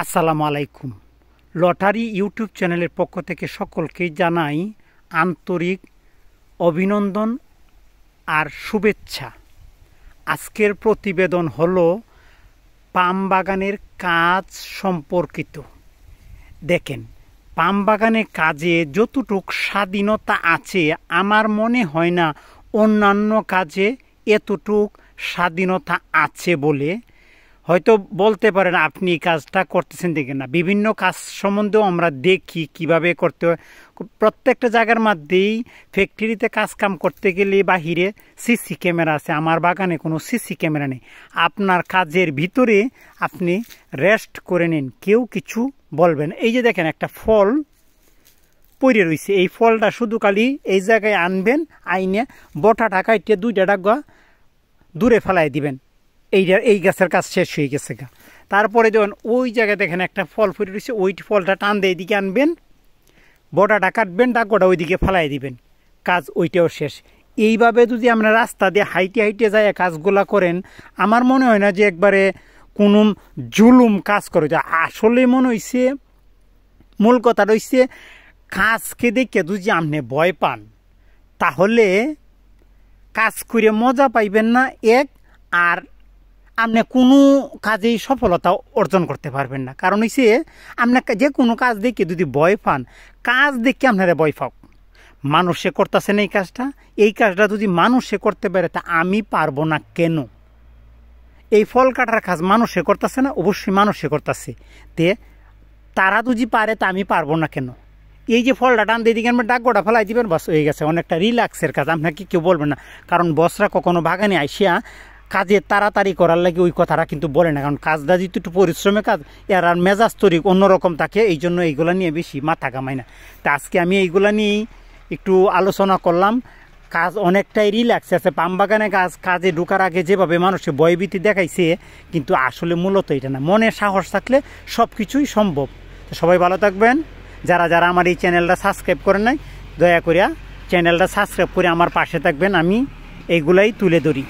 আসসালামু আলাইকুম। Lottery YouTube চ্যানেলের পক্ষ থেকে সকলকে জানাই আন্তরিক অভিনন্দন আর শুভেচ্ছা। আজকের প্রতিবেদন হলো পাম বাগানের কাজ সম্পর্কিত। দেখেন, পাম বাগানের কাজে যতটুক স্বাধীনতা আছে আমার মনে হয় না অন্যান্য কাজে এতটুক স্বাধীনতা আছে বলে। হয়তো বলতে পারেন আপনি এই কাজটা করতেছেন দেখেন না, বিভিন্ন কাজ সম্বন্ধেও আমরা দেখি কিভাবে করতে হয়। প্রত্যেকটা জায়গার মধ্যেই ফ্যাক্টরিতে কাজ কাম করতে গেলে বাহিরে সিসি ক্যামেরা আছে, আমার বাগানে কোনো সিসি ক্যামেরা নেই। আপনার কাজের ভিতরে আপনি রেস্ট করে নিন, কেউ কিছু বলবেন। এই যে দেখেন একটা ফল পড়ে রয়েছে, এই ফলটা শুধু খালি এই জায়গায় আনবেন, আইনে বটাটা কাইটে দুইটা ডাগা দূরে ফেলাই দিবেন। এই গাছের কাজ শেষ হয়ে গেছে গা। তারপরে যখন ওই জায়গায় দেখেন একটা ফল ফুটে রয়েছে, ওই ফলটা টান দিয়ে এদিকে আনবেন, বটাটা কাটবেন, ডাকটা ওইদিকে ফেলাই দিবেন, কাজ ওইটাও শেষ। এইভাবে যদি আমরা রাস্তা দিয়ে হাইটে হাইটে যায় কাজগুলা করেন, আমার মনে হয় না যে একবারে কোনো জুলুম কাজ করে। যে আসলে মনে হয়েছে মূল কথা রয়েছে, কাজকে দেখে যদি আপনি ভয় পান তাহলে কাজ করে মজা পাইবেন না এক, আর আপনি কোনো কাজেই সফলতা অর্জন করতে পারবেন না। কারণ হচ্ছে আপনি যে কোনো কাজ দেখে যদি ভয় পান, কাজ দেখে আপনারা ভয় পাও। মানুষে করতেছেন এই কাজটা যদি মানুষে করতে পারে তা আমি পারবো না কেন? এই ফল কাটার কাজ মানুষে করতেছে না, অবশ্যই মানুষে করতেছে, তে তারা যদি পারে তা আমি পারবো না কেন? এই যে ফলটা টান দিয়ে দিকে ডাক গোটা ফেলাই দিবেন, বাস হয়ে গেছে। অনেকটা রিল্যাক্সের কাজ, আপনাকে কেউ বলবেন না। কারণ বসরা কখনো বাগানে আইসিয়া কাজে তাড়াতাড়ি করার লাগে ওই কথাটা কিন্তু বলে না। কারণ কাজটা যেহেতু একটু পরিশ্রমের কাজ, এর আর মেজাজ তৈরি অন্যরকম থাকে, এই জন্য এইগুলা নিয়ে বেশি মাথা কামাই না। তা আজকে আমি এইগুলা নিয়েই একটু আলোচনা করলাম। কাজ অনেকটাই রিল্যাক্স আছে। পাম বাগানে কাজে ঢোকার আগে যেভাবে মানুষের ভয়ভীতি দেখাইছে, কিন্তু আসলে মূলত এটা না। মনে সাহস থাকলে সব কিছুই সম্ভব। তো সবাই ভালো থাকবেন। যারা যারা আমার এই চ্যানেলটা সাবস্ক্রাইব করেন নাই, দয়া করিয়া চ্যানেলটা সাবস্ক্রাইব করে আমার পাশে থাকবেন। আমি এইগুলাই তুলে ধরি।